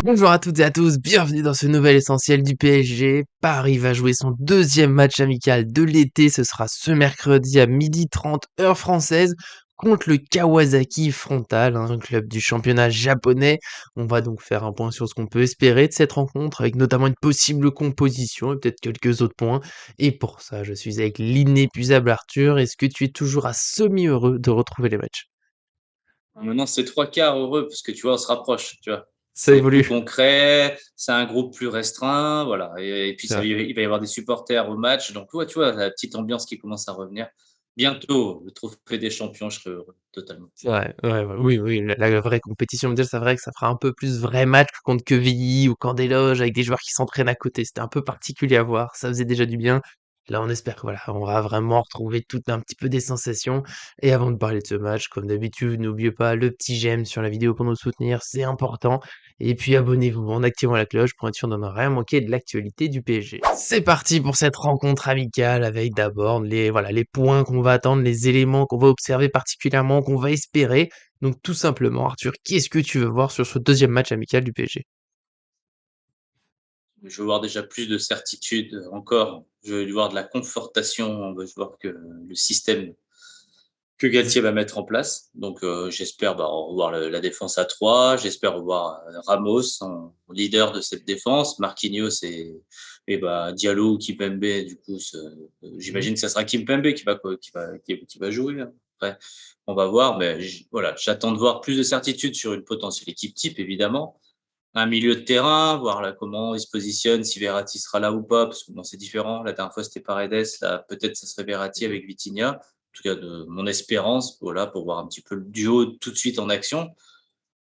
Bonjour à toutes et à tous, bienvenue dans ce nouvel essentiel du PSG. Paris va jouer son deuxième match amical de l'été, ce sera ce mercredi à 12h30 heure française contre le Kawasaki Frontale, un club du championnat japonais. On va donc faire un point sur ce qu'on peut espérer de cette rencontre, avec notamment une possible composition et peut-être quelques autres points. Et pour ça, je suis avec l'inépuisable Arthur. Est-ce que tu es toujours à semi-heureux de retrouver les matchs? Maintenant, c'est 3 quarts heureux parce que tu vois, on se rapproche, tu vois? Ça C'est plus évolue. concret, c'est un groupe plus restreint, voilà et puis C'est ça vrai. il va y avoir des supporters au match donc ouais, tu vois, la petite ambiance qui commence à revenir. Bientôt, le trophée des champions, je serai heureux, totalement. C'est vrai, ouais, ouais, oui, oui, la vraie compétition mondiale, c'est vrai que ça fera un peu plus vrai match contre Quevilly ou Camp-des-Loges avec des joueurs qui s'entraînent à côté. C'était un peu particulier à voir, ça faisait déjà du bien. Là, on espère que voilà, on va vraiment retrouver tout un petit peu des sensations. Et avant de parler de ce match, comme d'habitude, n'oubliez pas le petit j'aime sur la vidéo pour nous soutenir, c'est important. Et puis abonnez-vous en activant la cloche pour être sûr de ne rien manquer de l'actualité du PSG. C'est parti pour cette rencontre amicale avec d'abord voilà, les points qu'on va attendre, les éléments qu'on va observer particulièrement, qu'on va espérer. Donc tout simplement, Arthur, qu'est-ce que tu veux voir sur ce deuxième match amical du PSG? Je veux voir déjà plus de certitude, encore. Je veux voir de la confortation, je veux voir que le système que Galtier va mettre en place. Donc, j'espère, revoir la défense à 3. J'espère revoir Ramos en leader de cette défense, Marquinhos et Diallo ou Kimpembe. Du coup, Mmh. j'imagine que ça sera Kimpembe qui va jouer, hein. Après, on va voir, mais voilà, j'attends de voir plus de certitude sur une potentielle équipe type, évidemment. Un milieu de terrain, voir là comment il se positionne, si Verratti sera là ou pas, parce que bon, c'est différent. La dernière fois, c'était Paredes, là, peut-être ça serait Verratti avec Vitinha. En tout cas, de mon espérance, voilà, pour voir un petit peu le duo tout de suite en action.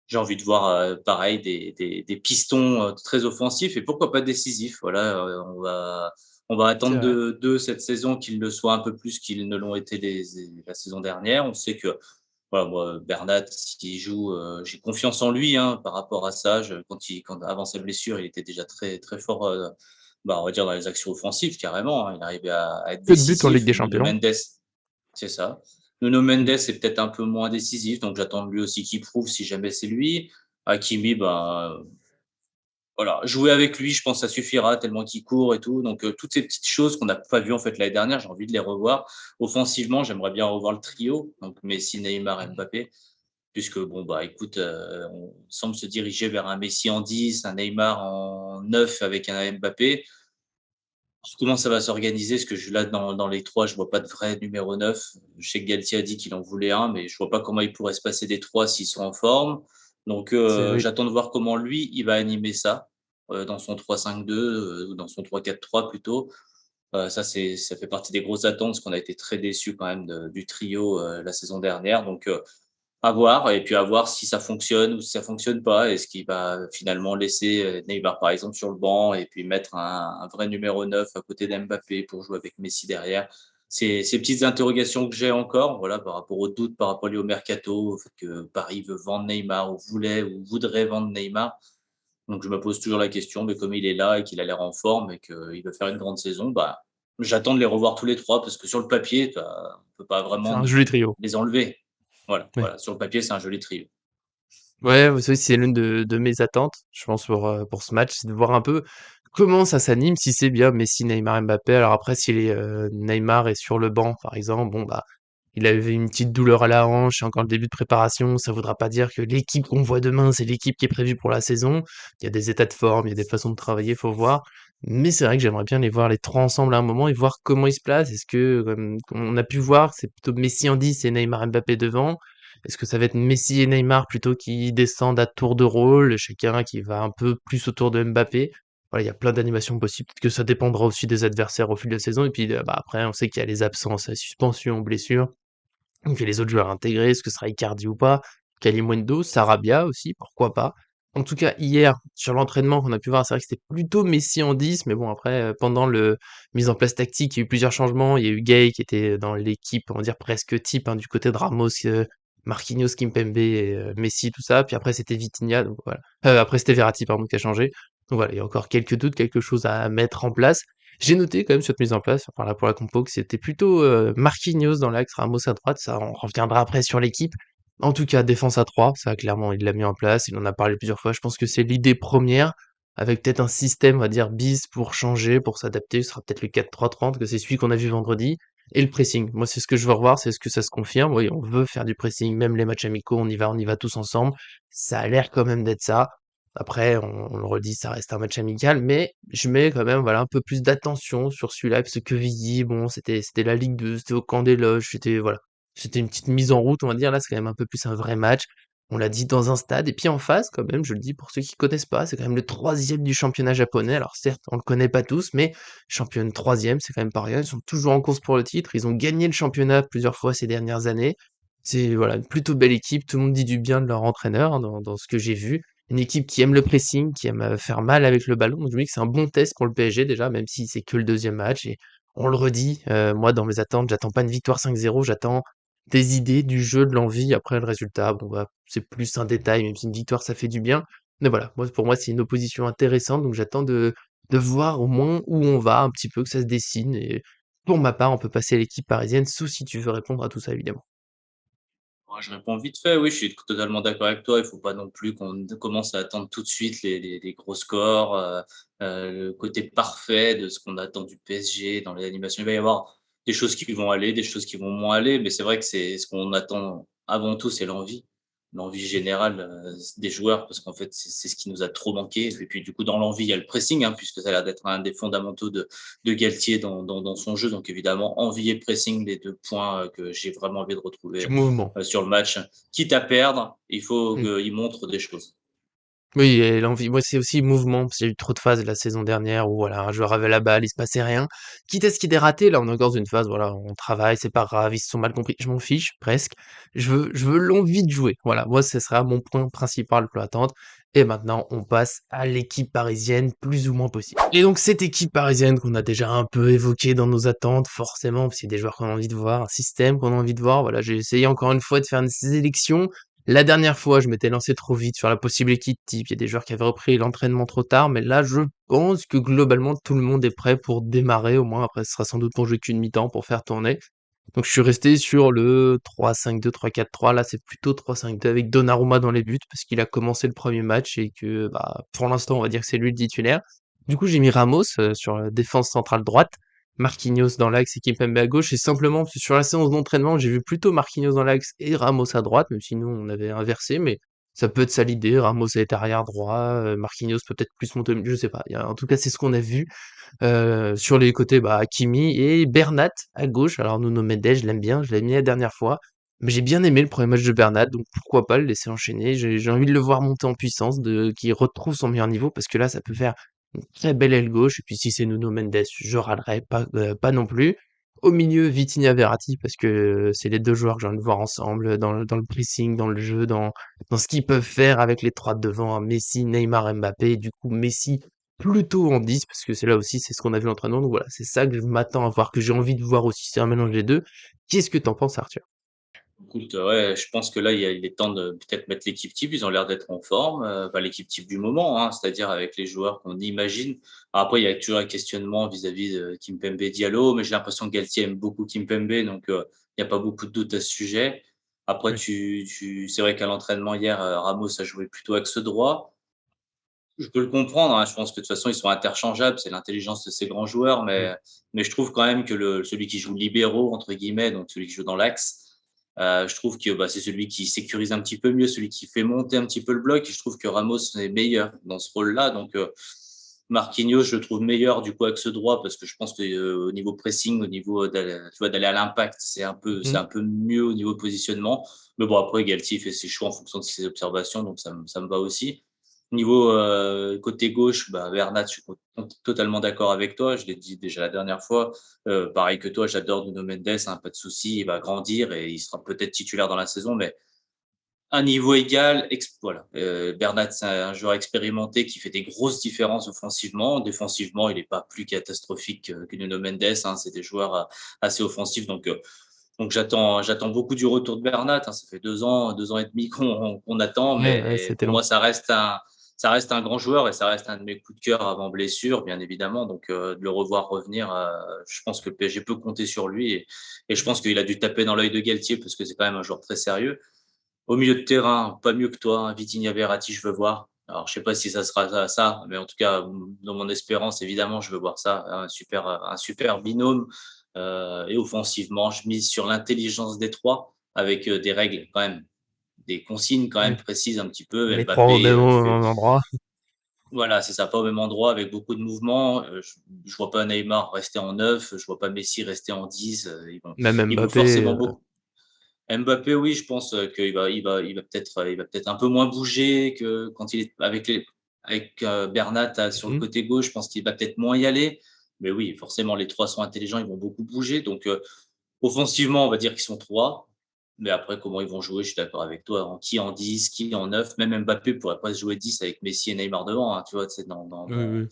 J'ai envie de voir, pareil, des pistons très offensifs et pourquoi pas décisifs. Voilà, on va C'est attendre vrai. d'eux cette saison qu'ils le soient un peu plus qu'ils ne l'ont été la saison dernière. On sait que voilà, moi, Bernat, s'il joue, j'ai confiance en lui, hein, par rapport à ça. Quand avant sa blessure, il était déjà très, très fort, on va dire dans les actions offensives carrément, hein. Il arrivait à être Peu de buts en Ligue décisif. des Nuno Champions. Mendes, c'est ça. Nuno Mendes Mmh. est peut-être un peu moins décisif, donc j'attends de lui aussi qu'il prouve si jamais c'est lui. Hakimi, voilà, jouer avec lui, je pense que ça suffira tellement qu'il court et tout. Donc, toutes ces petites choses qu'on n'a pas vues en fait l'année dernière, j'ai envie de les revoir. Offensivement, j'aimerais bien revoir le trio, donc Messi, Neymar, Mbappé. Puisque bon, écoute, on semble se diriger vers un Messi en 10, un Neymar en 9 avec un Mbappé. Comment ça va s'organiser? Parce que là, dans les 3, je vois pas de vrai numéro 9. Je sais que Galtier a dit qu'il en voulait un, mais je vois pas comment il pourrait se passer des 3 s'ils sont en forme. Donc, C'est oui. j'attends de voir comment lui, il va animer ça, dans son 3-5-2, ou dans son 3-4-3 plutôt. Ça fait partie des grosses attentes parce qu'on a été très déçus quand même du trio, la saison dernière. Donc, à voir et puis à voir si ça fonctionne ou si ça fonctionne pas. Est-ce qu'il va finalement laisser, Neymar, par exemple, sur le banc et puis mettre un vrai numéro 9 à côté d'Mbappé pour jouer avec Messi derrière? C'est ces petites interrogations que j'ai encore, voilà, par rapport aux doutes, par rapport liés au mercato, au fait que Paris veut vendre Neymar ou voulait ou voudrait vendre Neymar. Donc je me pose toujours la question, mais comme il est là et qu'il a l'air en forme et qu'il veut faire une grande saison, j'attends de les revoir tous les 3 parce que sur le papier, on peut pas C'est vraiment un joli trio. les enlever. Voilà, Ouais. voilà, sur le papier, c'est un joli trio. Ouais, vous savez, c'est l'une de mes attentes, je pense, pour ce match, c'est de voir un peu comment ça s'anime, si c'est bien Messi, Neymar, Mbappé. Alors après, si Neymar est sur le banc, par exemple, bon, il avait une petite douleur à la hanche, c'est encore le début de préparation, ça voudra pas dire que l'équipe qu'on voit demain, c'est l'équipe qui est prévue pour la saison. Il y a des états de forme, il y a des façons de travailler, faut voir. Mais c'est vrai que j'aimerais bien les voir les 3 ensemble à un moment et voir comment ils se placent. Est-ce que, comme on a pu voir, c'est plutôt Messi en 10 et Neymar, Mbappé devant? Est-ce que ça va être Messi et Neymar plutôt qui descendent à tour de rôle, chacun qui va un peu plus autour de Mbappé? Voilà, il y a plein d'animations possibles. Peut-être que ça dépendra aussi des adversaires au fil de la saison. Et puis, après, on sait qu'il y a les absences, suspensions, blessures. Donc, il y a les autres joueurs intégrés. Est-ce que ce sera Icardi ou pas? Kalimundo, Sarabia aussi, pourquoi pas? En tout cas, hier, sur l'entraînement qu'on a pu voir, c'est vrai que c'était plutôt Messi en 10, mais bon, après, pendant le mise en place tactique, il y a eu plusieurs changements. Il y a eu Gay qui était dans l'équipe, on va dire presque type, hein, du côté de Ramos, Marquinhos, Kimpembe et Messi, tout ça. Puis après, c'était Vitinha, donc voilà. Après, c'était Verratti, pardon, qui a changé. Donc voilà, il y a encore quelques doutes, quelque chose à mettre en place. J'ai noté quand même cette mise en place, enfin là pour la compo, que c'était plutôt Marquinhos dans l'axe, Ramos à droite, ça on reviendra après sur l'équipe. En tout cas, défense à 3, ça clairement, il l'a mis en place, il en a parlé plusieurs fois. Je pense que c'est l'idée première, avec peut-être un système, on va dire, bis pour changer, pour s'adapter. Ce sera peut-être le 4-3-30, que c'est celui qu'on a vu vendredi. Et le pressing. Moi, c'est ce que je veux revoir, c'est ce que ça se confirme. Oui, on veut faire du pressing, même les matchs amicaux, on y va tous ensemble. Ça a l'air quand même d'être ça. Après, on le redit, ça reste un match amical, mais je mets quand même, voilà, un peu plus d'attention sur celui-là, parce que Quevilly, bon, c'était la Ligue 2, c'était au camp des loges, c'était, voilà. C'était une petite mise en route, on va dire. Là, c'est quand même un peu plus un vrai match. On l'a dit dans un stade. Et puis en face, quand même, je le dis pour ceux qui connaissent pas, c'est quand même le troisième du championnat japonais. Alors certes, on le connaît pas tous, mais championne troisième, c'est quand même pas rien. Ils sont toujours en course pour le titre. Ils ont gagné le championnat plusieurs fois ces dernières années. C'est voilà, une plutôt belle équipe. Tout le monde dit du bien de leur entraîneur hein, dans ce que j'ai vu. Une équipe qui aime le pressing, qui aime faire mal avec le ballon. Donc je me dis que c'est un bon test pour le PSG déjà, même si c'est que le deuxième match. Et on le redit, moi dans mes attentes, j'attends pas une victoire 5-0, j'attends des idées, du jeu, de l'envie. Après, le résultat, bon, bah, c'est plus un détail, même si une victoire, ça fait du bien. Mais voilà, moi, pour moi, c'est une opposition intéressante, donc j'attends de voir au moins où on va, un petit peu, que ça se dessine. Et pour ma part, on peut passer à l'équipe parisienne, sauf si tu veux répondre à tout ça, évidemment. Moi, je réponds vite fait, oui, je suis totalement d'accord avec toi. Il faut pas non plus qu'on commence à attendre tout de suite les gros scores, le côté parfait de ce qu'on attend du PSG dans les animations. Il va y avoir des choses qui vont aller, des choses qui vont moins aller, mais c'est vrai que c'est ce qu'on attend avant tout, c'est l'envie générale, des joueurs parce qu'en fait, c'est ce qui nous a trop manqué et puis du coup, dans l'envie, il y a le pressing, hein, puisque ça a l'air d'être un des fondamentaux de Galtier dans son jeu, donc évidemment, envie et pressing, les 2 points, que j'ai vraiment envie de Du retrouver mouvement. sur le match. Quitte à perdre, il faut qu'il montre des choses. Oui et l'envie moi, c'est aussi mouvement, parce qu'il y a eu trop de phases la saison dernière où voilà, un joueur avait la balle, il se passait rien. Quitte à ce qu'il y ait des ratés, là, on est encore dans une phase, voilà, on travaille, c'est pas grave, ils se sont mal compris. Je m'en fiche, presque. Je veux l'envie de jouer. Voilà, moi, ce sera mon point principal pour l'attente. Et maintenant, on passe à l'équipe parisienne, plus ou moins possible. Et donc, cette équipe parisienne qu'on a déjà un peu évoquée dans nos attentes, forcément, parce qu'il y a des joueurs qu'on a envie de voir, un système qu'on a envie de voir. Voilà, j'ai essayé encore une fois de faire une sélection. La dernière fois, je m'étais lancé trop vite sur la possible équipe type. Il y a des joueurs qui avaient repris l'entraînement trop tard, mais là, je pense que globalement, tout le monde est prêt pour démarrer. Au moins, après, ce sera sans doute pour jouer qu'une mi-temps, pour faire tourner. Donc, je suis resté sur le 3-5-2, 3-4-3. Là, c'est plutôt 3-5-2 avec Donnarumma dans les buts, parce qu'il a commencé le premier match et que, bah, pour l'instant, on va dire que c'est lui le titulaire. Du coup, j'ai mis Ramos sur la défense centrale droite. Marquinhos dans l'axe et Kimpembe à gauche, et simplement parce que sur la séance d'entraînement, j'ai vu plutôt Marquinhos dans l'axe et Ramos à droite, même si nous on avait inversé, mais ça peut être ça l'idée. Ramos est arrière droit, Marquinhos peut être plus monté au milieu, je sais pas. En tout cas, c'est ce qu'on a vu. Sur les côtés, bah, Hakimi et Bernat à gauche. Alors Nuno Mendes, je l'aime bien, je l'ai mis la dernière fois, mais j'ai bien aimé le premier match de Bernat, donc pourquoi pas le laisser enchaîner. J'ai envie de le voir monter en puissance, qu'il retrouve son meilleur niveau, parce que là, ça peut faire une très belle aile gauche. Et puis si c'est Nuno Mendes, je râlerai pas non plus. Au milieu, Vitinha Verratti, parce que c'est les deux joueurs que j'ai envie de voir ensemble, dans le pressing, dans le jeu, dans ce qu'ils peuvent faire avec les trois de devant, hein, Messi, Neymar, Mbappé. Et du coup, Messi plutôt en 10 parce que c'est là aussi, c'est ce qu'on a vu en l'entraînement. Donc voilà, c'est ça que je m'attends à voir, que j'ai envie de voir aussi. C'est un mélange des deux. Qu'est-ce que t'en penses, Arthur? Écoute, ouais, je pense que là, il est temps de peut-être mettre l'équipe type. Ils ont l'air d'être en forme, enfin l'équipe type du moment, hein, c'est-à-dire avec les joueurs qu'on imagine. Alors après, il y a toujours un questionnement vis-à-vis de Kimpembe, Diallo, mais j'ai l'impression que Galtier aime beaucoup Kimpembe, donc il y a pas beaucoup de doute à ce sujet. Après, Oui. c'est vrai qu'à l'entraînement hier, Ramos a joué plutôt axe droit. Je peux le comprendre, hein, je pense que de toute façon, ils sont interchangeables, c'est l'intelligence de ces grands joueurs, Mmh. mais je trouve quand même que celui qui joue «libéraux» entre guillemets, donc celui qui joue dans l'axe, je trouve que, bah, c'est celui qui sécurise un petit peu mieux, celui qui fait monter un petit peu le bloc et je trouve que Ramos est meilleur dans ce rôle-là, donc Marquinhos, je le trouve meilleur du coup axe droit parce que je pense que, au niveau pressing, au niveau d'aller à l'impact, c'est Mmh. un peu mieux au niveau positionnement. Mais bon, après Galtier fait ses choix en fonction de ses observations, donc ça me va aussi. Niveau, côté gauche, bah, Bernat, je suis totalement d'accord avec toi. Je l'ai dit déjà la dernière fois. Pareil que toi, j'adore Nuno Mendes, hein, pas de souci, il va grandir et il sera peut-être titulaire dans la saison, mais un niveau égal, voilà. Bernat, c'est un joueur expérimenté qui fait des grosses différences offensivement. Défensivement, il est pas plus catastrophique que Nuno Mendes, hein. C'est des joueurs, assez offensifs donc j'attends beaucoup du retour de Bernat, hein. Ça fait 2 ans et demi qu'on attend, Ouais, ouais, mais c'était pour long. moi, ça reste un grand joueur et ça reste un de mes coups de cœur avant blessure, bien évidemment. Donc, de le revoir revenir, je pense que le PSG peut compter sur lui et je pense qu'il a dû taper dans l'œil de Galtier parce que c'est quand même un joueur très sérieux. Au milieu de terrain, pas mieux que toi, hein, Vitinha Verratti, je veux voir. Alors, je sais pas si ça sera ça, mais en tout cas, dans mon espérance, évidemment, je veux voir ça. Un super binôme. Et offensivement, je mise sur l'intelligence des trois avec des règles quand même, des consignes quand même Oui. précises un petit peu. Les 3 au Mbappé, même fait, endroit. voilà, c'est ça, pas au même endroit avec beaucoup de mouvements. Je vois pas Neymar rester en 9, je vois pas Messi rester en 10. Même Ils vont Mbappé, forcément beaucoup. Mbappé, oui, je pense il va peut-être un peu moins bouger que quand il est avec Bernat sur le mmh côté gauche. Je pense qu'il va peut-être moins y aller. Mais oui, forcément, les trois sont intelligents, ils vont beaucoup bouger. Donc, offensivement, on va dire qu'ils sont trois. Mais après, comment ils vont jouer, je suis d'accord avec toi. En 10, qui en 9. Même Mbappé pourrait pas se jouer 10 avec Messi et Neymar devant. Hein, tu vois, c'est oui, oui.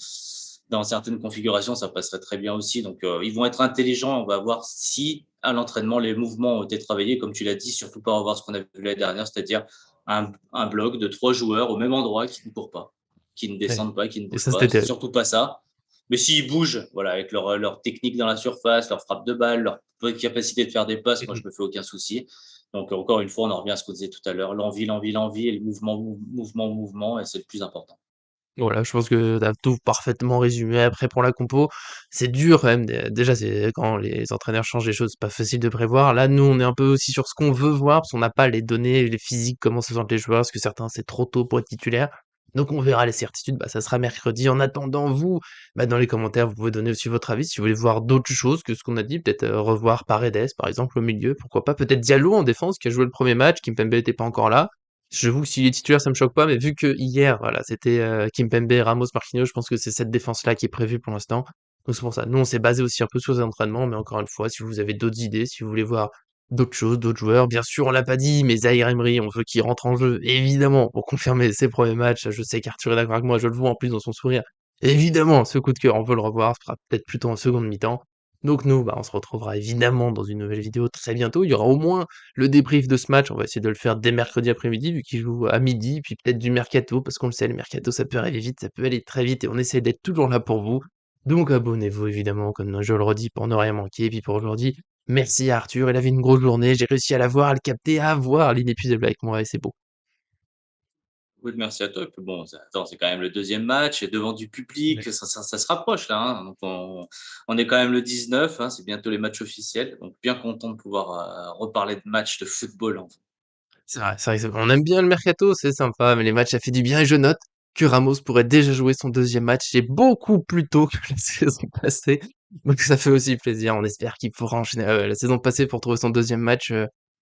dans certaines configurations, ça passerait très bien aussi. Donc, ils vont être intelligents. On va voir si, à l'entraînement, les mouvements ont été travaillés, comme tu l'as dit, surtout pas revoir ce qu'on a vu l'année dernière, c'est-à-dire un bloc de trois joueurs au même endroit qui ne courent pas, qui ne Ouais. descendent pas, qui ne Et bougent ça, pas. c'était C'est terrible. surtout pas ça. Mais s'ils bougent, voilà, avec leur technique dans la surface, leur frappe de balle, leur capacité de faire des passes, moi, je Mmh me fais aucun souci. Donc, encore une fois, on en revient à ce qu'on disait tout à l'heure, l'envie, l'envie, l'envie, et le mouvement, mouvement, mouvement, et c'est le plus important. Voilà, je pense que tu as tout parfaitement résumé. Après, pour la compo, c'est dur quand même. Déjà, c'est quand les entraîneurs changent les choses, c'est pas facile de prévoir. Là, nous, on est un peu aussi sur ce qu'on veut voir, parce qu'on n'a pas les données, les physiques, comment se sentent les joueurs, parce que certains, c'est trop tôt pour être titulaire. Donc, on verra les certitudes. Bah, ça sera mercredi. En attendant, vous, bah, dans les commentaires, vous pouvez donner aussi votre avis si vous voulez voir d'autres choses que ce qu'on a dit. Peut-être revoir Paredes, par exemple, au milieu. Pourquoi pas? Peut-être Diallo en défense, qui a joué le premier match. Kimpembe n'était pas encore là. J'avoue que s'il est titulaire, ça me choque pas, mais vu que hier, voilà, c'était Kimpembe, Ramos, Marquinhos, je pense que c'est cette défense-là qui est prévue pour l'instant. Donc c'est pour ça. Nous, on s'est basé aussi un peu sur les entraînements, mais encore une fois, si vous avez d'autres idées, si vous voulez voir d'autres choses, d'autres joueurs, bien sûr, on l'a pas dit, mais Zahir Emery, on veut qu'il rentre en jeu, évidemment, pour confirmer ses premiers matchs. Je sais qu'Arthur est d'accord avec moi, je le vois en plus dans son sourire. Évidemment, ce coup de cœur, on veut le revoir, ce sera peut-être plutôt en seconde mi-temps. Donc nous, bah, on se retrouvera évidemment dans une nouvelle vidéo très bientôt. Il y aura au moins le débrief de ce match, on va essayer de le faire dès mercredi après-midi, vu qu'il joue à midi, puis peut-être du mercato, parce qu'on le sait, le mercato, ça peut arriver vite, ça peut aller très vite, et on essaie d'être toujours là pour vous. Donc abonnez-vous, évidemment, comme je le redis, pour ne rien manquer. Et puis pour aujourd'hui, merci à Arthur, il avait une grosse journée, j'ai réussi à la voir, à le capter, à voir l'inépuisable avec moi, et c'est beau. Oui, merci à toi. Et puis bon, attends, c'est quand même le deuxième match et devant du public, Ouais. ça se rapproche là. Hein. Donc on est quand même le 19, hein, c'est bientôt les matchs officiels. Donc bien content de pouvoir reparler de matchs de football. On aime bien le mercato, c'est sympa, mais les matchs, ça fait du bien, et je note que Ramos pourrait déjà jouer son deuxième match, et beaucoup plus tôt que la saison passée. Donc ça fait aussi plaisir. On espère qu'il pourra enchaîner la saison passée pour trouver son deuxième match.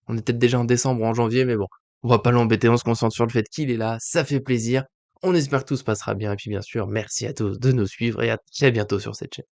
On est peut-être déjà en décembre ou en janvier, mais bon, on va pas l'embêter. On se concentre sur le fait qu'il est là. Ça fait plaisir. On espère que tout se passera bien. Et puis bien sûr, merci à tous de nous suivre et à très bientôt sur cette chaîne.